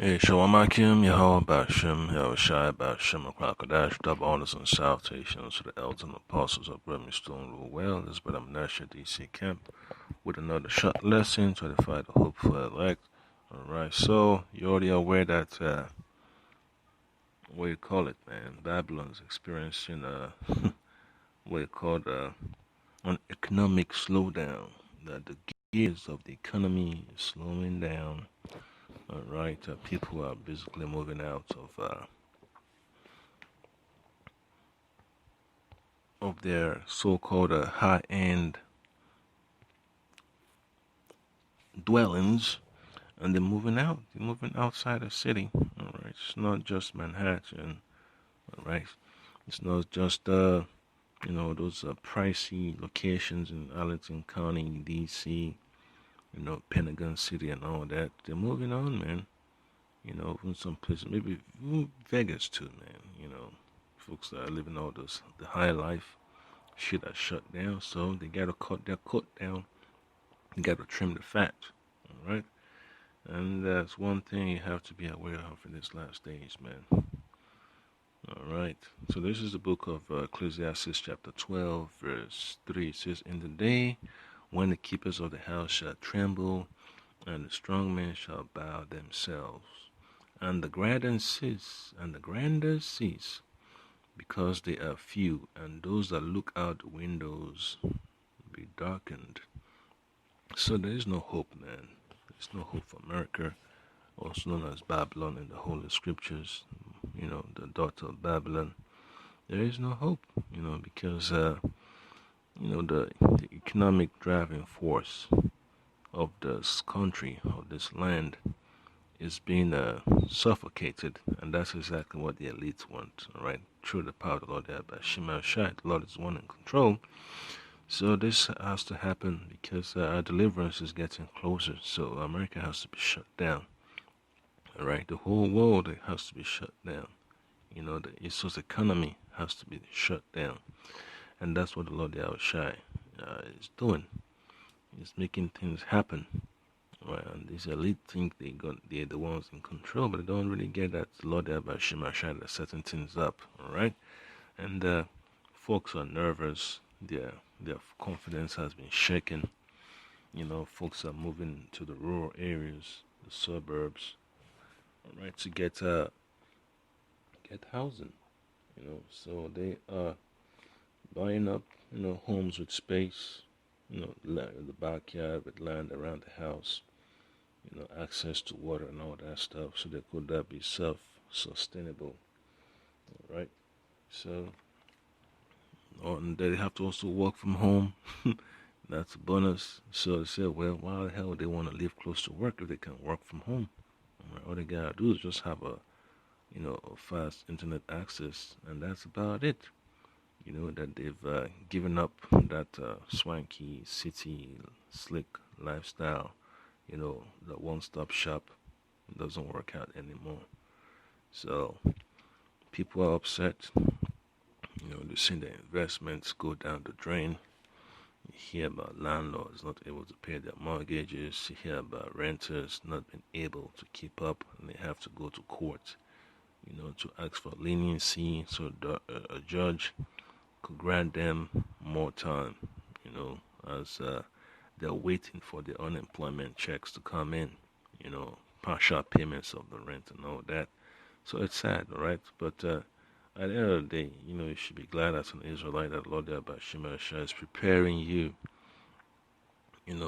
Hey, Shalom Akim, Yahweh Bashem, Yahushai Bashem, Crocodiles, double honors and salutations to the elders and apostles of Brimstone Rule Well. This is Brother Menashe DC Camp with another short lesson to edify the hopeful elect. Alright, so you're already aware that, what you call it, man, Babylon's experiencing what you call an economic slowdown, that the gears of the economy is slowing down. Alright, people are basically moving out of their so-called high-end dwellings, and they're moving out. They're moving outside the city. All right, it's not just Manhattan. All right, it's not just those pricey locations in Arlington County, D.C., Pentagon City, and all that. They're moving on, man. Even some places, maybe Vegas too, man. Folks that are living all the high life shit are shut down, so they gotta cut their coat down. You gotta trim the fat, all right? And that's one thing you have to be aware of in this last days, man. All right. So this is the book of Ecclesiastes chapter 12, verse 3. It says, "In the day when the keepers of the house shall tremble, and the strong men shall bow themselves, and the granders cease, because they are few, and those that look out the windows be darkened." So there is no hope, man. There's no hope for America, also known as Babylon in the Holy Scriptures, the daughter of Babylon. There is no hope, because, the economic driving force of this country, of this land, is being suffocated, and that's exactly what the elites want, all right? Through the power of the Lord, the Lord is one in control. So this has to happen because our deliverance is getting closer. So America has to be shut down. All right, the whole world has to be shut down. The Isos economy has to be shut down, and that's what the Lord Yahushai is doing. He's making things happen. Right, and these elite think they're the ones in control, but they don't really get that the Lord Yahushai is setting things up. All right, and folks are nervous. Their confidence has been shaken. Folks are moving to the rural areas, the suburbs, all right, to get housing. So they are buying up, homes with space, the backyard with land around the house, access to water and all that stuff, so they could be self-sustainable. All right, so. And they have to also work from home. That's a bonus. So they said, well, why the hell would they want to live close to work if they can work from home? All they gotta do is just have a fast internet access, and that's about it. That they've given up that swanky city slick lifestyle. The one-stop shop doesn't work out anymore. So people are upset. They're seeing their investments go down the drain. You hear about landlords not able to pay their mortgages. You hear about renters not being able to keep up, and they have to go to court, to ask for leniency so a judge could grant them more time, as they're waiting for the unemployment checks to come in, partial payments of the rent and all that. So it's sad, all right? But at the end of the day, you should be glad as an Israelite that Lord Shema is preparing you,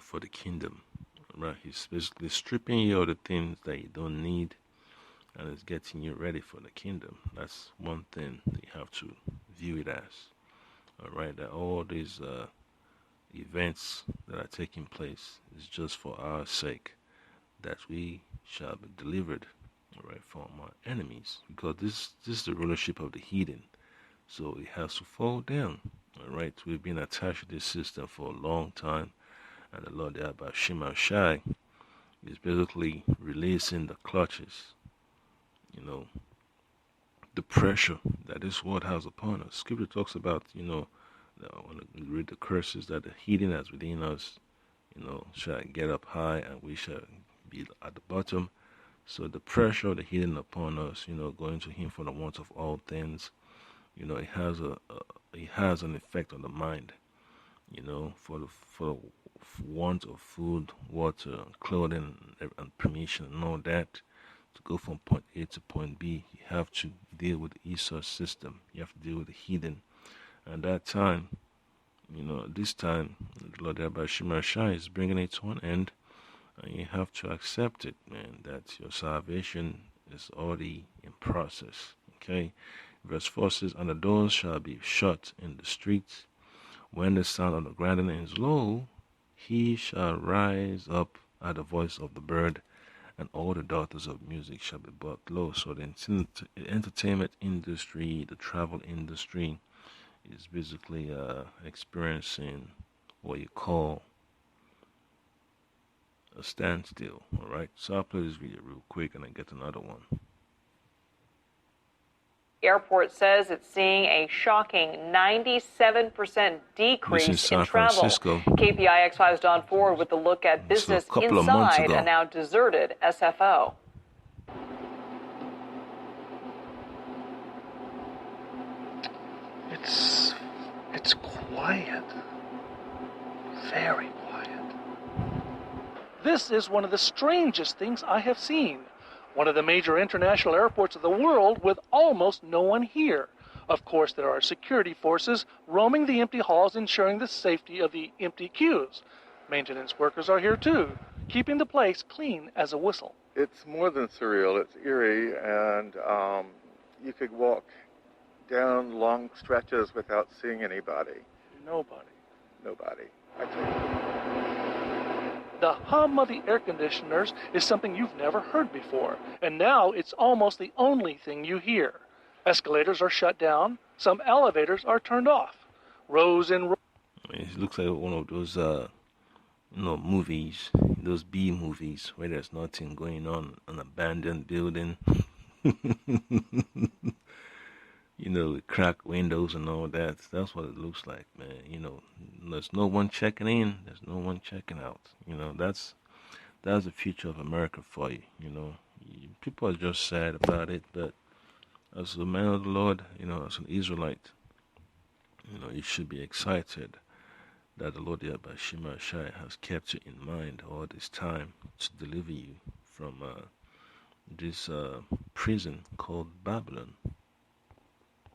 for the kingdom. Right? He's basically stripping you of the things that you don't need, and is getting you ready for the kingdom. That's one thing that you have to view it as. All right, that all these events that are taking place is just for our sake, that we shall be delivered, all right, from our enemies, because this is the rulership of the heathen, so it has to fall down. All right, we've been attached to this system for a long time, and the Lord Abba Shema Shai is basically releasing the clutches, the pressure that this world has upon us. Scripture talks about, when we read the curses that the heathen has within us, shall get up high and we shall be at the bottom. So the pressure of the heathen upon us, going to Him for the want of all things, it has an effect on the mind. For the want of food, water, clothing, and permission, and all that, to go from point A to point B, you have to deal with the Esau system. You have to deal with the heathen. And that time, this time, the Lord Abba Shai is bringing it to an end, and you have to accept it, man, that your salvation is already in process. Okay? Verse 4 says, "And the doors shall be shut in the streets. When the sound of the grinding is low, he shall rise up at the voice of the bird, and all the daughters of music shall be brought low." So the entertainment industry, the travel industry, is basically experiencing what you call a standstill. All right, so I'll play this video real quick and then get another one. Airport says it's seeing a shocking 97% decrease in travel. KPIX5's Don Ford with a look at business inside a now deserted SFO. It's quiet. Very quiet. This is one of the strangest things I have seen. One of the major international airports of the world with almost no one here. Of course, there are security forces roaming the empty halls, ensuring the safety of the empty queues. Maintenance workers are here too, keeping the place clean as a whistle. It's more than surreal, it's eerie, and you could walk down long stretches without seeing anybody. Nobody. I tell you. The hum of the air conditioners is something you've never heard before, and now it's almost the only thing you hear. Escalators are shut down, some elevators are turned off. Rows and rows. It looks like one of those, movies, those B movies where there's nothing going on, an abandoned building. With cracked windows and all that. That's what it looks like, man. There's no one checking in. There's no one checking out. That's the future of America for you. People are just sad about it, but as a man of the Lord, as an Israelite, you should be excited that the Lord Yahweh Shai has kept you in mind all this time to deliver you from this prison called Babylon.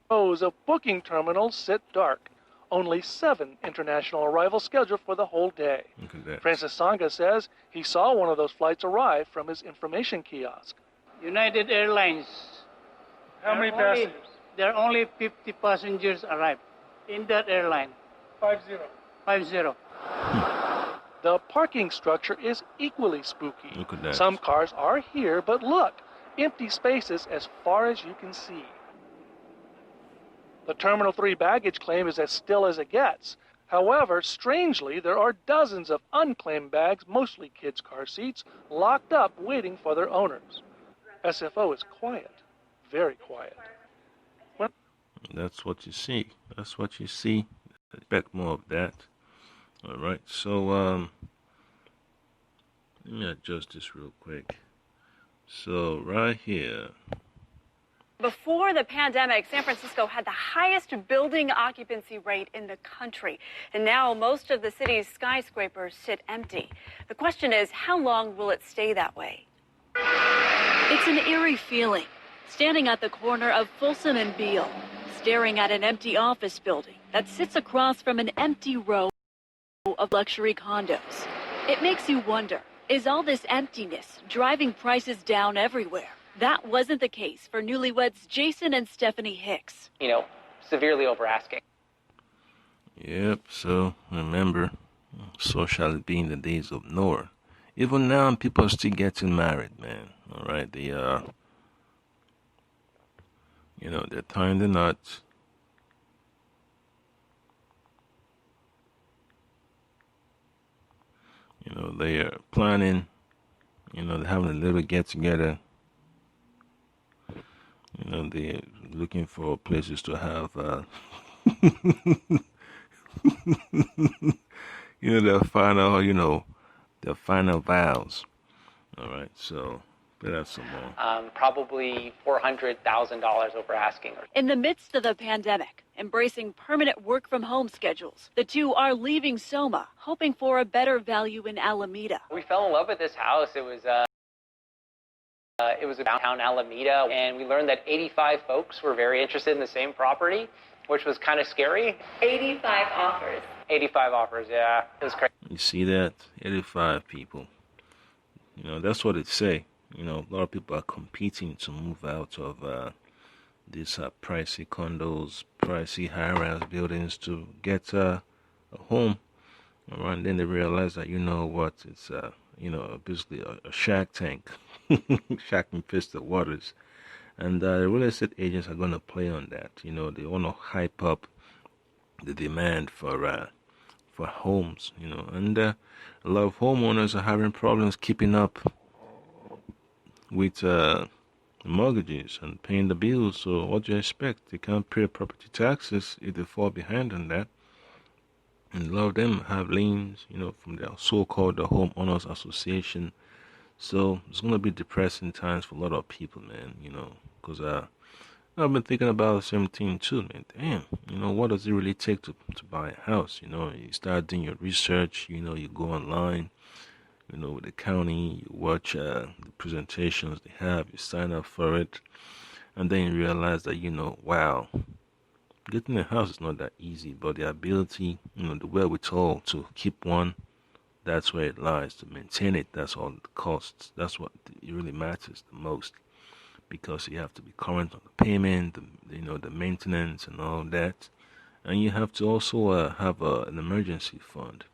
Rows of booking terminals sit dark. Only 7 international arrivals scheduled for the whole day. Look at that. Francis Sanga says he saw one of those flights arrive from his information kiosk. United Airlines. How many passengers? There are only 50 passengers arrived in that airline. 50. 50. The parking structure is equally spooky. Look at that. Some cars are here, but look, empty spaces as far as you can see. The Terminal 3 baggage claim is as still as it gets. However, strangely, there are dozens of unclaimed bags, mostly kids' car seats, locked up waiting for their owners. SFO is quiet, very quiet. That's what you see. That's what you see. Expect more of that. All right, so let me adjust this real quick. So right here. Before the pandemic, San Francisco had the highest building occupancy rate in the country. And now most of the city's skyscrapers sit empty. The question is, how long will it stay that way? It's an eerie feeling, standing at the corner of Folsom and Beale, staring at an empty office building that sits across from an empty row of luxury condos. It makes you wonder, is all this emptiness driving prices down everywhere? That wasn't the case for newlyweds Jason and Stephanie Hicks. Severely over asking. Yep, so remember, so shall it be in the days of Noah. Even now, people are still getting married, man. All right, they are, they're tying the knots. They are planning, they're having a little get together. They're looking for places to have, their final vows. All right, so That's some more. Probably $400,000 over asking. In the midst of the pandemic, embracing permanent work from home schedules, the two are leaving Soma, hoping for a better value in Alameda. We fell in love with this house. It was downtown Alameda, and we learned that 85 folks were very interested in the same property, which was kind of scary. 85 offers. 85 offers, yeah. It was crazy. You see that? 85 people. That's what it say. A lot of people are competing to move out of these pricey condos, pricey high-rise buildings to get a home. All right, and then they realize that, it's, basically a Shark Tank, Shark infested waters. And the real estate agents are going to play on that. They want to hype up the demand for homes, and a lot of homeowners are having problems keeping up with mortgages and paying the bills. So what do you expect? They can't pay property taxes if they fall behind on that. And a lot of them have liens, from their so-called the homeowners association. So it's going to be depressing times for a lot of people, man, because I've been thinking about the same thing too, man. Damn, what does it really take to buy a house? You start doing your research, you go online, with the county, you watch the presentations they have, you sign up for it, and then you realize that, wow, getting a house is not that easy, but the ability, the wherewithal to keep one, that's where it lies. To maintain it, that's all it costs. That's what it really matters the most, because you have to be current on the payment, the maintenance and all that, and you have to also have an emergency fund.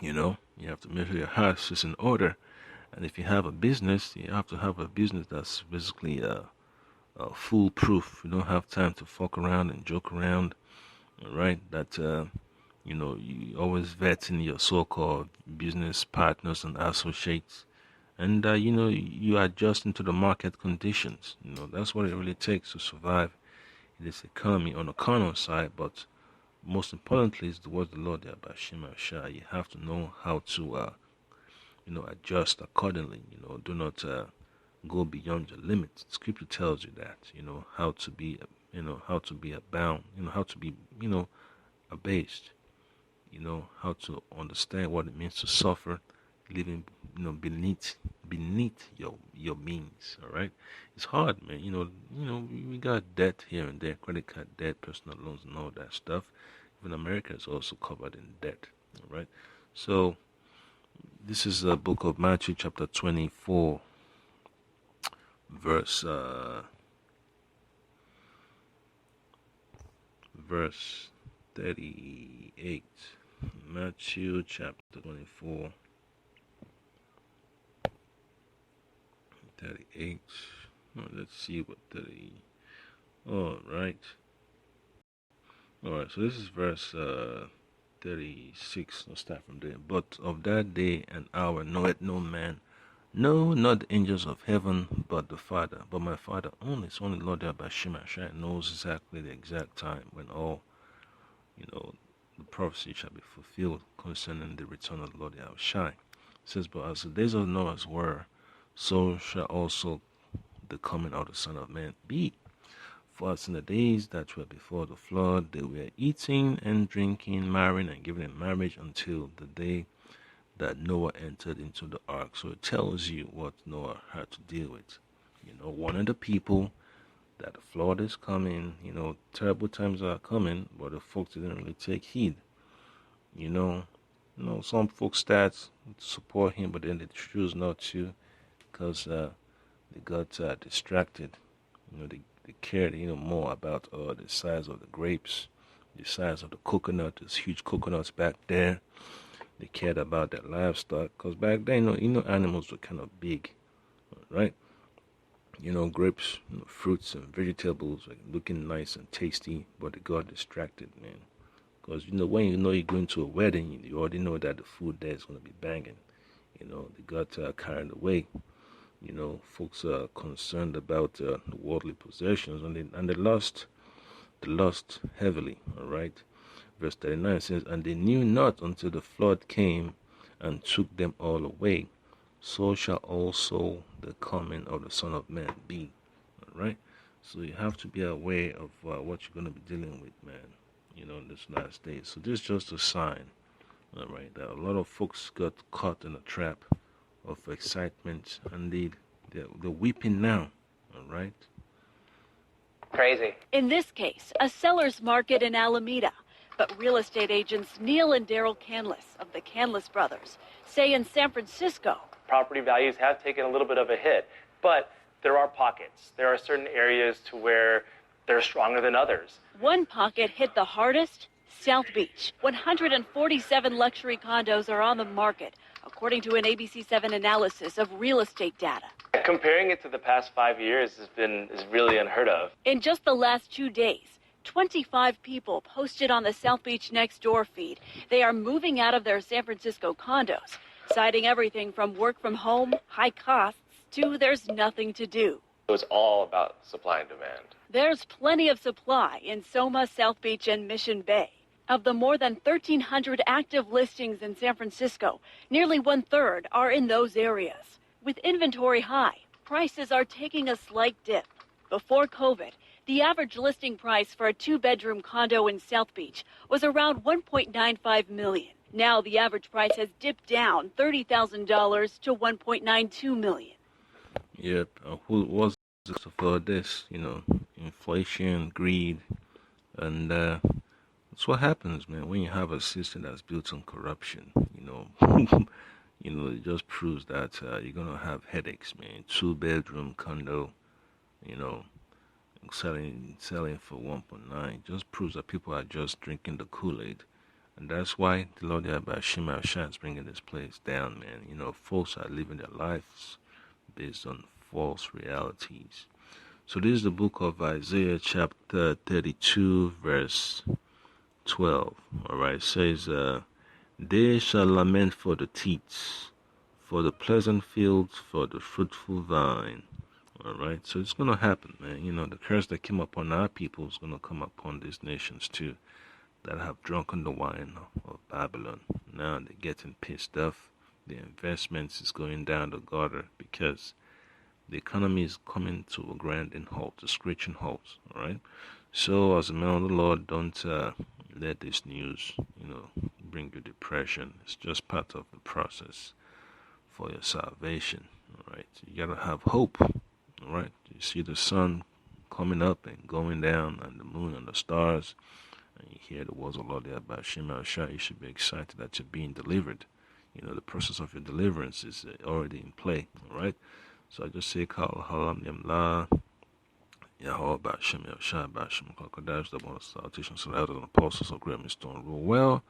You have to make sure your house is in order, and if you have a business, you have to have a business that's basically foolproof. You don't have time to fuck around and joke around, right? That you always vetting your so-called business partners and associates, and you adjust into the market conditions. That's what it really takes to survive in this economy on the carnal side. But most importantly is the word of the Lord, Yabashima Shah. You have to know how to adjust accordingly. Do not go beyond your limits. Scripture tells you that, how to be abound, how to be, abased, how to understand what it means to suffer, living, beneath your means. All right, it's hard, man. We got debt here and there, credit card debt, personal loans, and all that stuff. Even America is also covered in debt. All right, so this is the book of Matthew, chapter 24, verse 38. Matthew chapter 24, 38. Let's see what 30. All right, so this is verse 36. Let's start from there. But of that day and hour knoweth no man, no, not the angels of heaven, but the Father, but my Father only. It's only Lord Shai knows exactly the exact time when all, the prophecy shall be fulfilled concerning the return of the Lord Shai. It says, but as the days of Noah's were, so shall also the coming of the Son of Man be. For as in the days that were before the flood, they were eating and drinking, marrying and giving in marriage until the day that Noah entered into the ark. So it tells you what Noah had to deal with. Warning the people that the flood is coming. Terrible times are coming, but the folks didn't really take heed. Some folks start to support him, but then they choose not to because they got distracted. They cared, more about the size of the grapes, the size of the coconut. There's huge coconuts back there. They cared about their livestock, because back then, animals were kind of big, right? Grapes, fruits and vegetables were looking nice and tasty, but they got distracted, man. Because, when you're going to a wedding, you already know that the food there is going to be banging. They got carried away. Folks are concerned about the worldly possessions, and they lost heavily, all right? Verse 39 says, and they knew not until the flood came and took them all away. so shall also the coming of the Son of Man be. All right? So you have to be aware of what you're going to be dealing with, man, in this last day. So this is just a sign, all right, that a lot of folks got caught in a trap of excitement, and they're weeping now, all right? Crazy. In this case, a seller's market in Alameda. But real estate agents Neil and Daryl Canlis of the Canlis brothers say in San Francisco, property values have taken a little bit of a hit, but there are pockets. There are certain areas to where they're stronger than others. One pocket hit the hardest, South Beach. 147 luxury condos are on the market, according to an ABC7 analysis of real estate data. Comparing it to the past 5 years is really unheard of. In just the last 2 days, 25 people posted on the South Beach Next Door feed they are moving out of their San Francisco condos, citing everything from work from home, high costs, to there's nothing to do. It was all about supply and demand. There's plenty of supply in Soma, South Beach, and Mission Bay. Of the more than 1,300 active listings in San Francisco, nearly 1/3 are in those areas. With inventory high, prices are taking a slight dip. Before COVID, the average listing price for a 2-bedroom condo in South Beach was around $1.95 million. Now the average price has dipped down $30,000 to $1.92 million. Yep. Who was for this? Inflation, greed, and that's what happens, man. When you have a system that's built on corruption, it just proves that you're gonna have headaches, man. 2-bedroom condo, selling for 1.9 just proves that people are just drinking the Kool-Aid. And that's why the Lord Shema Shah is bringing this place down, man. Folks are living their lives based on false realities. So this is the book of Isaiah chapter 32 verse 12. All right, it says, they shall lament for the teats, for the pleasant fields, for the fruitful vine. All right, so it's going to happen, man. The curse that came upon our people is going to come upon these nations too, that have drunken the wine of Babylon. Now they're getting pissed off. The investments is going down the gutter because the economy is coming to a grinding halt, a screeching halt. All right. So as a man of the Lord, don't let this news, bring you depression. It's just part of the process for your salvation. All right. You gotta have hope. All right. You see the sun coming up and going down, and the moon and the stars, and you hear the words of Lord about Shema Shah. You should be excited that you're being delivered. The process of your deliverance is already in play. All right. So I just say, Kal Halam Yamla, Yahweh Bashem Yahshua Bashem Kakadash, the one of salvation, so elders and apostles of great stone rule well,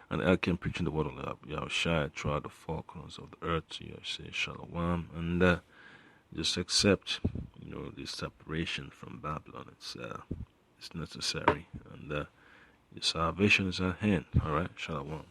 and Elkin preaching the word of Yahshua throughout the four corners of the earth. So you say Shalom, and just accept, this separation from Babylon. It's necessary, and your salvation is at hand. All right, Shalom.